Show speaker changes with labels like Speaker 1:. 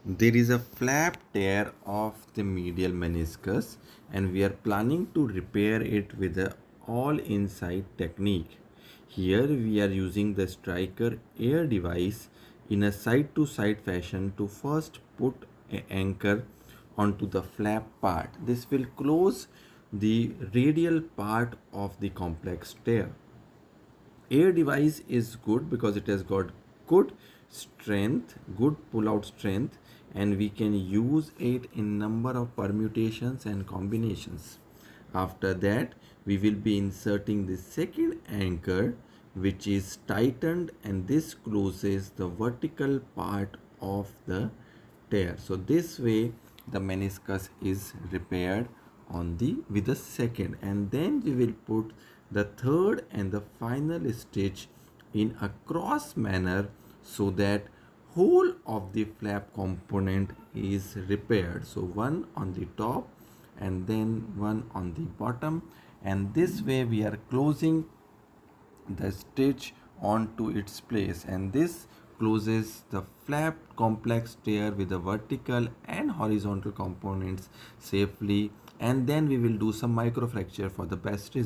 Speaker 1: There is a flap tear of the medial meniscus, and we are planning to repair it with a all inside technique. Here we are using the striker air device in a side to side fashion to first put an anchor onto the flap part. This will close the radial part of the complex tear. Air device is good because it has got good strength, good pull out strength, and we can use it in number of permutations and combinations. After that, we will be inserting the second anchor, which is tightened, and this closes the vertical part of the tear. So this way the meniscus is repaired on the with the second, and then we will put the third and the final stitch in a cross manner so that whole of the flap component is repaired. So one on the top and then one on the bottom, and this way we are closing the stitch onto its place, and this closes the flap complex tear with the vertical and horizontal components safely. And then we will do some microfracture for the best result.